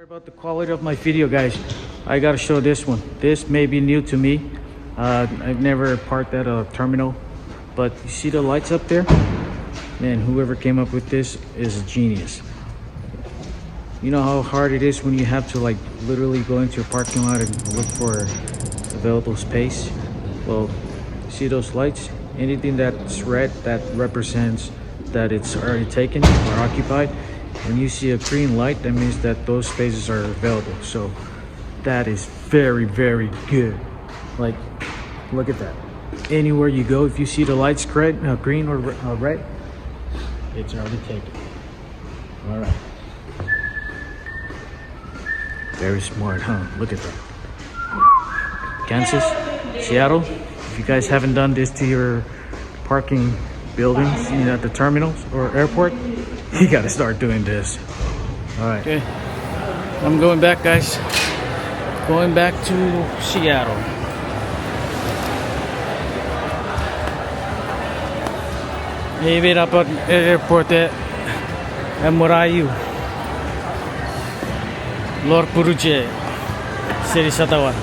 About the quality of my video, guys, I gotta show this one. This may be new to me. I've never parked at a terminal, but you see the lights up there? Man, whoever came up with this is a genius. You know how hard it is when you have to like literally go into your parking lot and look for available space? Well, see those lights? Anything that's red, that represents that it's already taken or occupied. When you see a green light, that means that those spaces are available. So that is very, very good. Like, look at that. Anywhere you go, if you see the lights green or red, it's already taken. All right. Very smart, huh? Look at that. Kansas, Seattle, if you guys haven't done this to your parking buildings, you know, at the terminals or airport, you gotta start doing this. All right. Okay. I'm going back, guys. Going back to Seattle. Maybe dapat airport Murayu. Lor Puruje. Seri Satawan.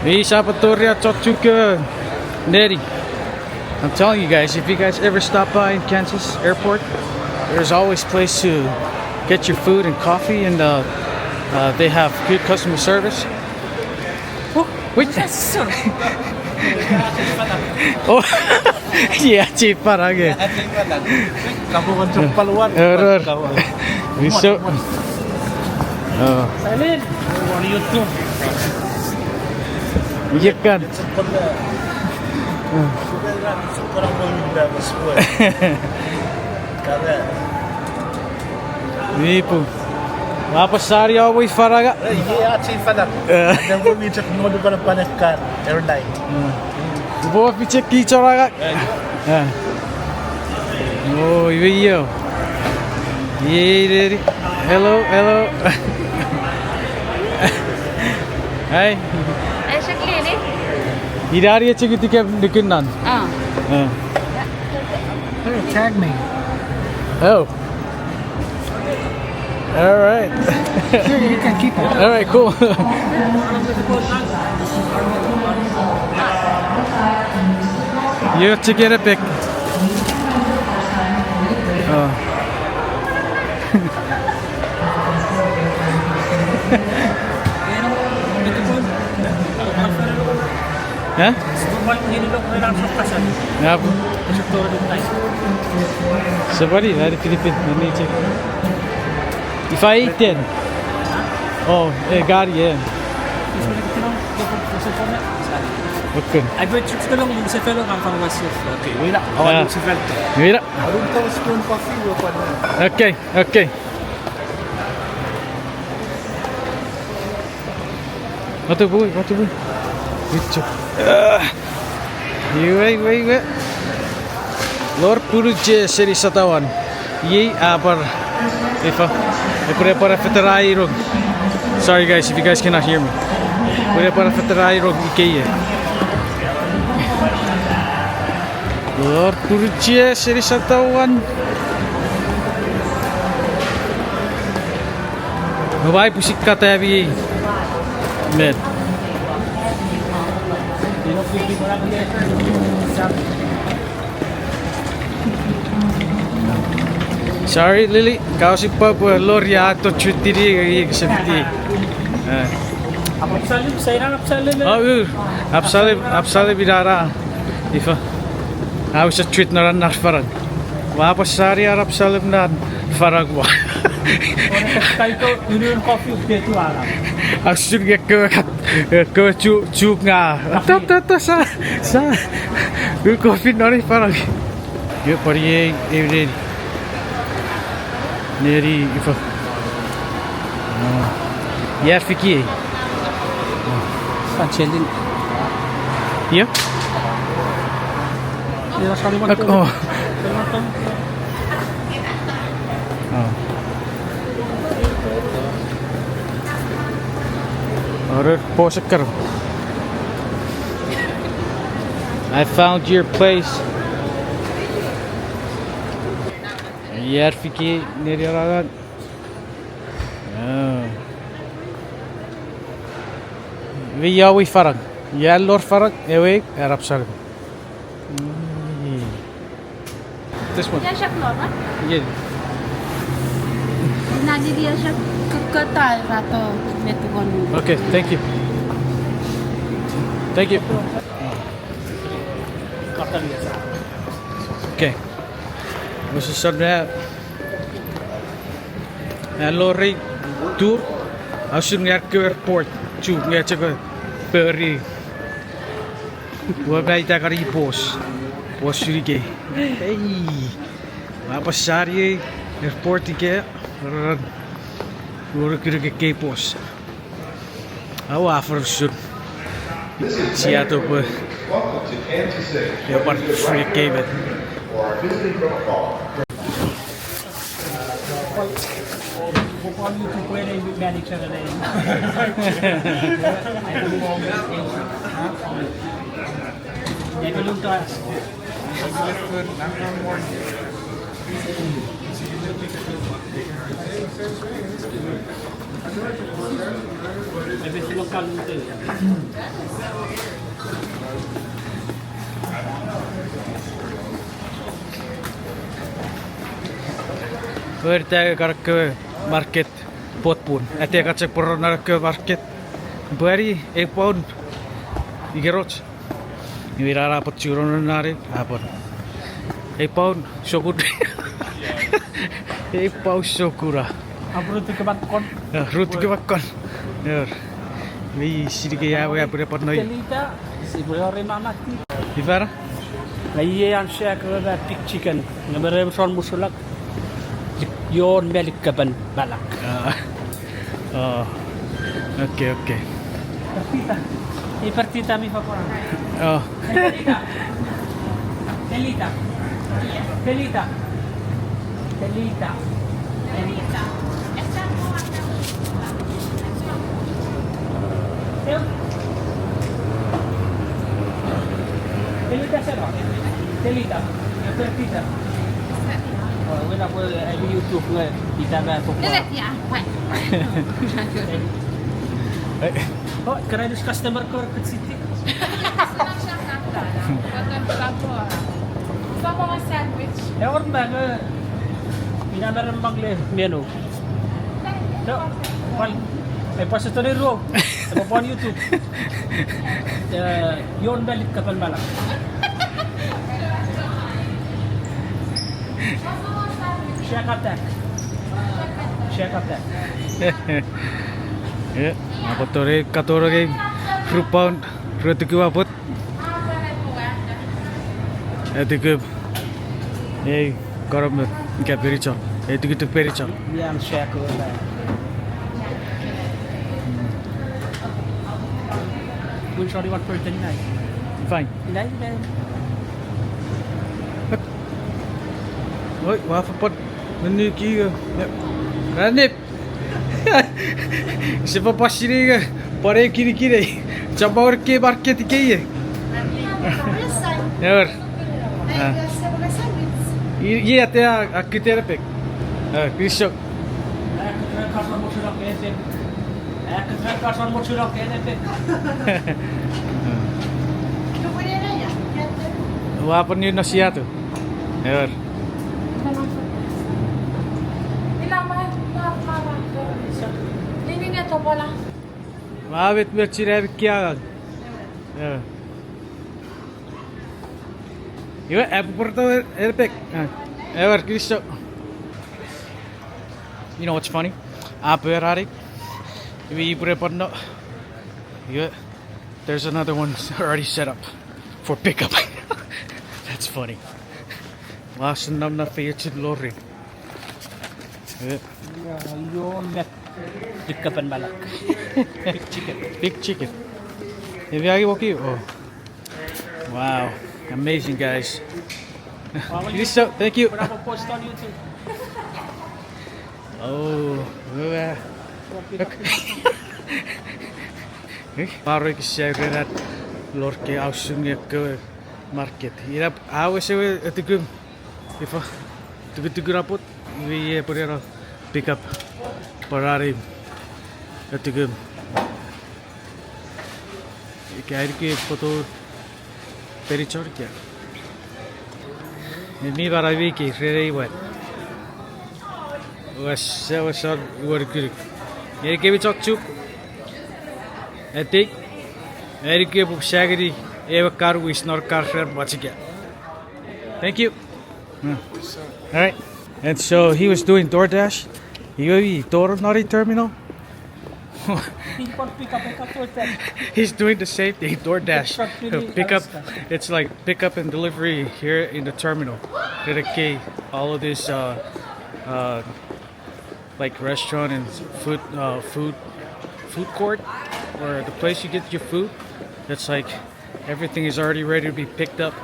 Chuukese. I'm telling you guys, if you guys ever stop by Kansas airport, there's always a place to get your food and coffee, and they have good customer service. Oh, wait. Oh, yeah, cheap parang. So, Salin, YouTube. Iya kan. Ini po. Apa sari always faraga? Iya, sih faraga. Dan gue bisa nol pada panaskan airline. Bawa picek kicoraga. Oh, iya. Iya, hello. Hai. Hidari aja gitu kayak dikenal. Tag me. Oh. All right. Sure, you can keep it. All right, cool. You have to get a pic. Hah? Ya bu. Sabari dari Filipina. Ini cek. Ifaitin. Oh, gari ya. Okay. I bet you still long sa fellow ang pharmacy. Okay, wala. Awan sa fellow. Mira. Arun tahu spoon coffee gue pada. Okay. What the boy? Wait. Lor Puruje Seri Satawan. Ye apar. Para Federai rog. Sorry guys if you guys cannot hear me. Para Federai rog ikeye. Lor Puruje Seri Satawan. Mabay pusik kata abi. Med. Sorry Lily, kau si pub lor ya to cuti dia seperti. Apa salim saya salim. Oh, absalib bidara. Ifa. Aku sa tweet na ran farag. Wa pa sari arab salim na farag wa. Kali ko dulu coffee dia tu ala. Asyik ke cuk nga. Ta sa. Coffee na rin farag. Yo pari every Neri ifa. Yer fiki. Panchelin. Yeah. Ya sorry mo. Oh. Order post karo. I found your place. Järviki neljäradan. Vi jawi farag. Jällor farag. Ewe Arab sarg. This one. Yaşak normal. Yeah. Nadi dia yaşak keketal atau metugon. Okay, thank you. Thank you. Okay. Masusod na. Lorry tour. Asun nga airport. Chu nga tsaka ferry. Wabay takari boss. Boss surike. Hey. Mapasari airport ke. Lorry kira ke boss. Awa for sure. Siya to po. Welcome to Kansas City. Ya par free game it. Or visiting from afar. Bukan itu kue yang balik sana deh. Jadi belum tuas. Lebih lokal itu. Yritetään karkkaa market potpuun. Ettei katse poronnarkkaa market. Bari ei pound. Igerot. Ni virara pot churon nare apon. Ei pound sokut. Ei pound sokura. Apa itu kebatkon? Rutu ke bakkan. Ner. Vi sirike ya pure pot noi. Kelita, si boleh mati. Ivara? Lagi yang saya kerana pig chicken. Nama son musulak. Yon melik kapan balak. Oh. Okay, okay. Partita. Ini partita mi fa kurang. Oh. Pelita. Pelita. Pelita. Pelita. Pelita. Pelita siapa? Pelita. Pelita. Oh, wala po di YouTube nga kita ba po. Lihat ya. Oh, karena dus customer ko ke city. Sama mga sandwich. Orang ba nga pinamaran mangle menu. No. Wal. Ay pa sa ro. Sa po YouTube. Yon balik kapan balak. Check attack. Check attack. Ya, apa tore katore ke frupaun rutu ke waput. Itu ke karam ke perichal. Itu ke perichal. Yan check ko na. Good sorry what for 39. Fine. Nai. Oi, wafapot. Nani ki ga. Ranip. Siapa pasiri ga. Pare kiri. Cabaur ke market ke ye. Yaar. Ye até aqui terapek. Krishok. Kasan mo sila kaya kasan mo sila kaya Wapun yun na siya to. Yaar. Ini nih to bola. Mabit mo chirab kya. Yo app por to terapek. Yaar Krishok. You know what's funny? App Ferrari. We put it on no. Yeah. There's another one already set up for pickup. That's funny. Last nam na fayet lorry. Yeah. Yon met dikapan balak. Big chicken. Big chicken. Have you okay? Oh. Wow. Amazing guys. So, thank you. Berapa post on YouTube? Oh. Baru saya lihat lorke ausungnya ke market. Irap awas itu ke, tugu rapot. We put it pick up parari. Tugu. Kair ke photo perichor kya. Me baravi ki rere iwan. Was work. Here ke bichok chuk. Etik. Here ke shagri. Eva car we snor car fair bachika. Thank you. All right. And so he was doing DoorDash. He Nori terminal. People pick up that. He's doing the same thing. DoorDash. Truck really Pick up. Alaska. It's like pick up and delivery here in the terminal. Kay, all of this like restaurant and food court, or the place you get your food. That's like everything is already ready to be picked up.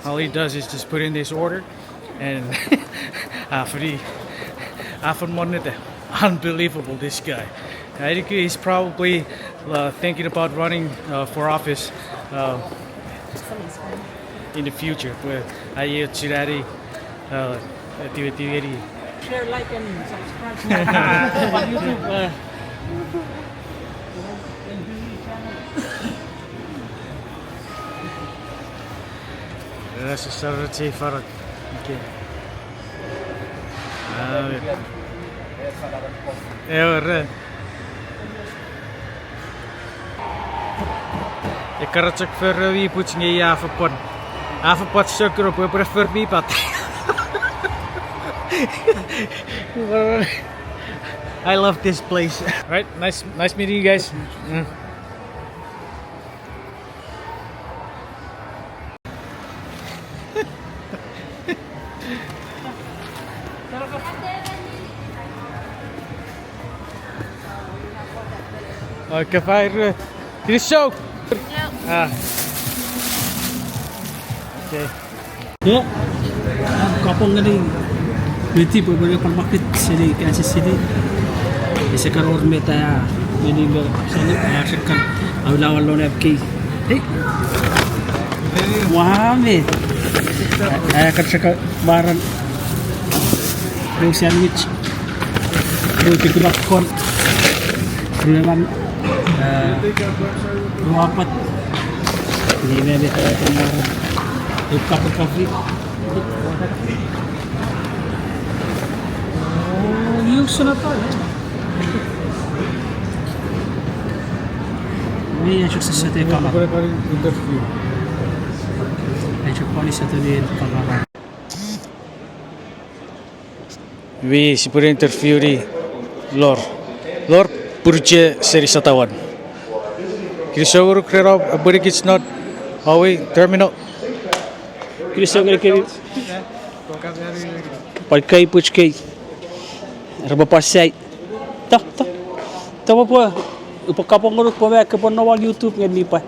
All he does is just put in this order, and unbelievable, this guy. I think he's probably thinking about running for office in the future. Share, like, and subscribe on YouTube. That's a Saturday Farad. Okay. Yeah, ik kan het ook voor wie poetsen je avondpot. Avondpot suiker op, we prefer bipat. I love this place. Right, nice meeting you guys. Okay, fire. Dit is zo. Ah. Okay. Ya, kapong galing. Nanti beberapa pembakit sini Kansas City. Sekarang orang meta ya, ini bersama asyikkan awal-awal lona ki. Wah me. Akan sekarang baran. Yung sandwich. Yung tikrakon. Ruangan. Ruapat. Ini bebe kemarin. Yung kafe. Yung sunat pa. Ini yang sukses satu kamar. Yang polis satu di kamar. We si pura interview di Lor purce seri satawan. Kiri sogoro krero aburi it's not Huawei terminal. Kiri sogoro kiri. Pakai puchkai. Raba pasai. Ta. Apa? Upakapong ngurut po ke pernah YouTube ngan lipa.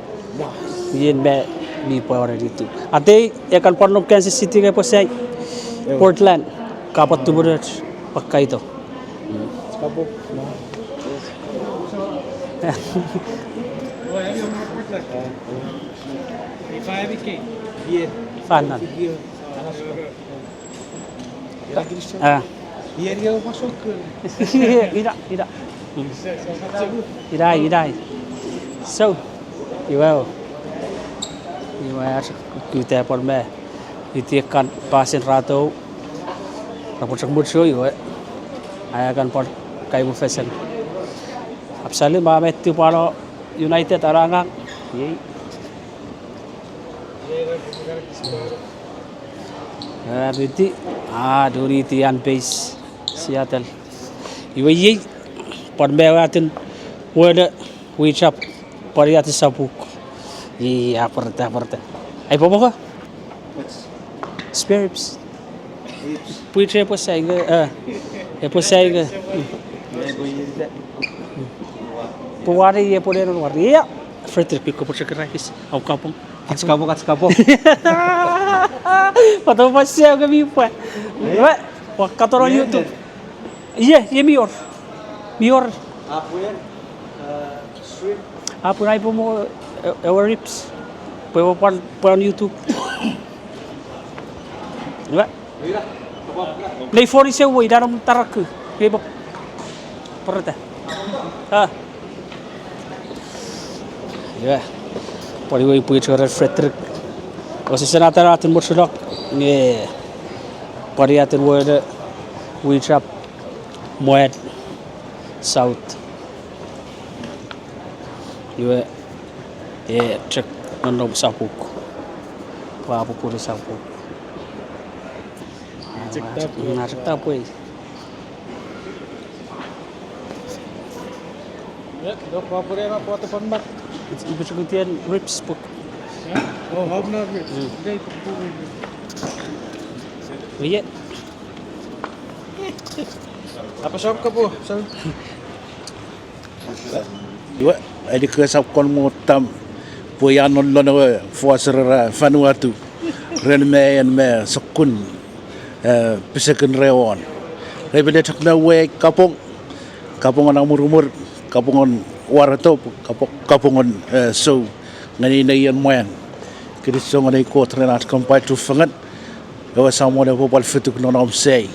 Yen be lipa orang YouTube. Ate akan pernah Kansas City ke pasai. Portland. Kapat tu berat pakai itu. Fanan. Dia masuk ke. Tidak. Idai. So, you kita pernah itu kan pasin ratu. Rapor sebut show you, ayah kan por kayu fashion. Absolutely, mama itu paro United orang ye. Riti, duri tian base Seattle. Ibu ye, por mewatin, wala wicap, por yati sabuk. Ye, apa? Ay pomo ka? Spare ribs. Puitre po sa iga, Puwari ye po rin wari ya. Fritter ko po sa karakis. Au kapong. Katskapo. Patao pa siya gabi po. Wah, katoran YouTube. Iya, mior. Apa yan? Shrimp. Apo na po mo our ribs. Pwede po on YouTube. Diba? Lei fuori se vuoi, daram tarak. Heba. Perta. Ha. Ya. Pari woi puji chora Frederick. Osi senata ratin morsulok. Nge. Pari atin woi we trap Moed South. Iwe trek nonom sapuk. Papu puri sapuk. Ngajak tapoi. Dok papure ma po te panbat. Ibu sekutian ribs puk. Oh, how na bit. Dai Lihat. Apa shop ka po? Sir. Iwa, ai ke sap kon mo tam po ya non lo na fo sera fanuatu. Ren me sokun pisaken reon. Ai bede tak na we kapong ang murumur kapongon warato kapongon so ngani na yan moyan. Kiri so ngani ko trenat kompai tu fangat. Gawa samo na po palfituk no nom say.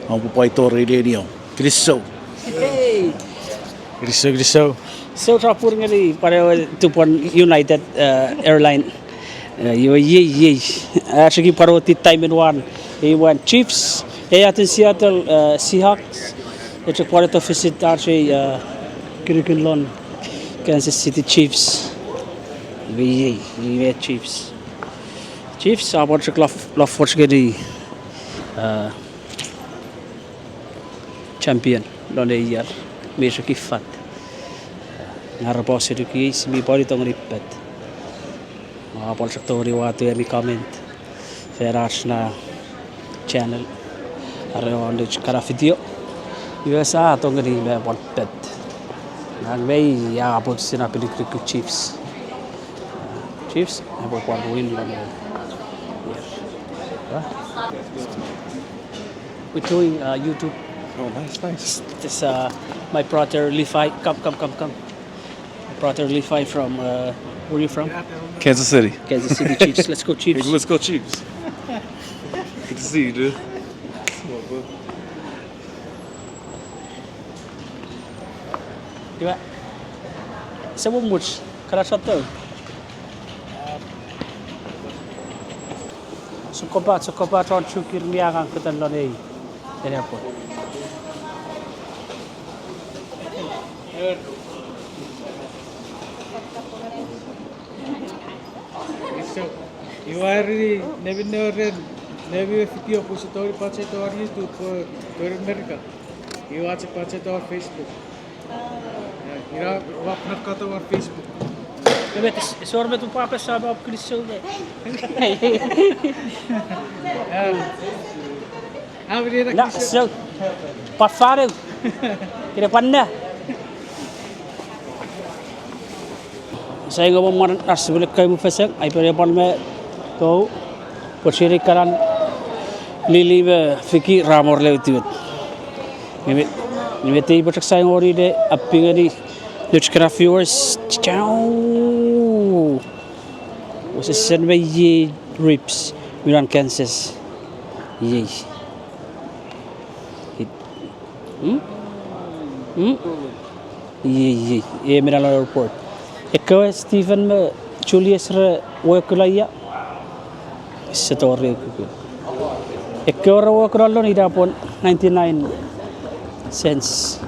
Ang po ito radio. Kiri so. Hey. Griso. So trapur ngari para tupon United airline. Ye. Actually paroti time in one. He went Chiefs. He at Seattle Seahawks. It's a part of visit actually curriculum Kansas City Chiefs. Ye Chiefs. Chiefs about the love for the champion lon the year. Mesmo que fat. Na reposo do que isso me pode tão ripet. Ma pol sectori watu ya mi comment. Ferach na channel. Are on the cara video. USA tong ni me pol pet. Nang may ya apot sina pelikri ku Chiefs. Chiefs abo pol win lon. We're doing YouTube. Oh, nice. This my brother Levi. Come. My brother Levi from where are you from? Kansas City. Kansas City Chiefs. Let's go Chiefs. Let's go Chiefs. Good to see you, dude. Diba? Sa much kara satu. Sukopat on chukir niya kang ketan lone. Ini apa? So, you are really never video positori pace to our YouTube for America. You watch it pace to our Facebook. Yeah, wap nakata our Facebook. Bebet, sorbe tu papa sama op kristo be. How did Na, so pafare. Kira panna. Saya ngomong man asbel kay mo fesek ay pare pon me to posiri karan lili be fiki ramor lewtiut. Nime tei batak saya ngori de appingani Chuukese viewers. Ciao. Was send me ye ribs Milan Kansas. Ye. Ye Milan airport. Ikaw Stephen me Chuukese wakulaya. Story ko. Ikaw wakulalo ni dapon 99 cents.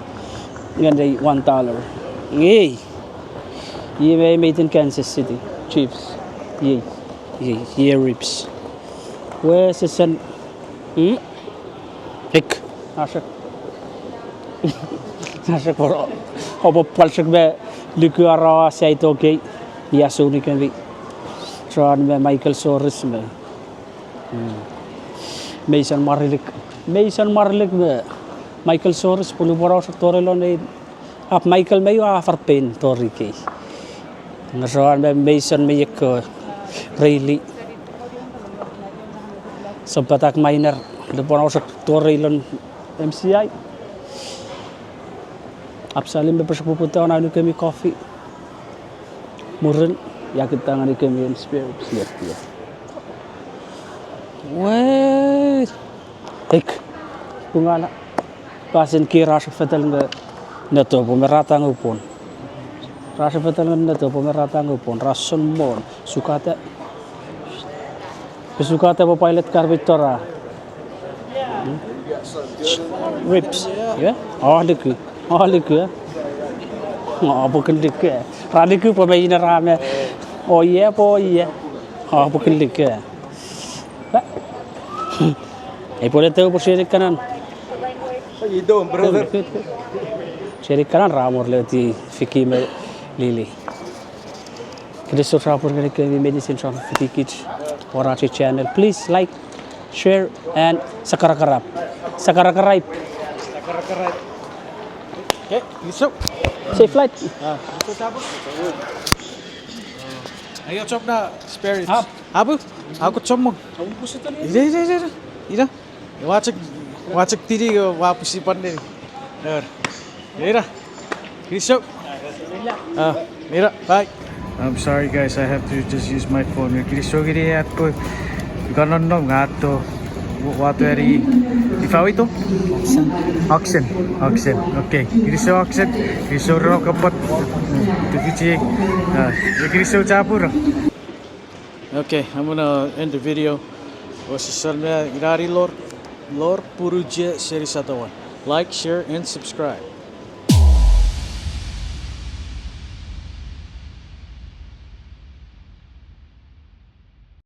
Ngande $1. Yay! Ye made in Kansas City Chiefs. Yay ribs. Where's the sun? Hik. Nasa por hobo palsik be liku ara say to okay. Yasuni kan vi. Tron me Michael Soros me. Mason Marlik me. Michael Soros pulu bora sa torelon e ap Michael mayo afar pen tori ke. Nasa me Mason me ek really sabatak minor le bora sa torelon MCI. Absalim be perspuputa na kami coffee. Murun ya kita ngani kami spirits lihat. Wait. Ik. Pungana. Pasin ki rasa fetal na to pumerata ngupon. Rasa fetal na to pumerata ngupon. Rason mon. Sukata. Sukata po pilot car Victoria. Ribs. Ya. Oh liku. Oh liku. Oh bukan liku. Radiku pemain rame. Oh iya. Oh bukan liku. Boleh tahu persyirik kanan. How you doing, brother? Persyirik kanan ramor lewati fikir lili. Kita sudah rapor ke medicine shop fikir kids Warachi channel. Please like, share, and sakarakarap. Sakarakarap. Okay, lisok. Safe flight. Ayo chop na spare it. Hap. Abu, aku chomong. Ida. Wacek tiri wapusi pandai. Mira. Lisok. Mira, bye. I'm sorry guys, I have to just use my phone. Kirisok ini aku ganon nom gato. Wato eri ifaw ito? Oxen. Okay. Kirisok oxen. Kirisok ro kapat. Tukici. Kirisok capur. Okay, I'm gonna end the video. Wassalamualaikum irari lor puruje seri satawan. Like, share, and subscribe.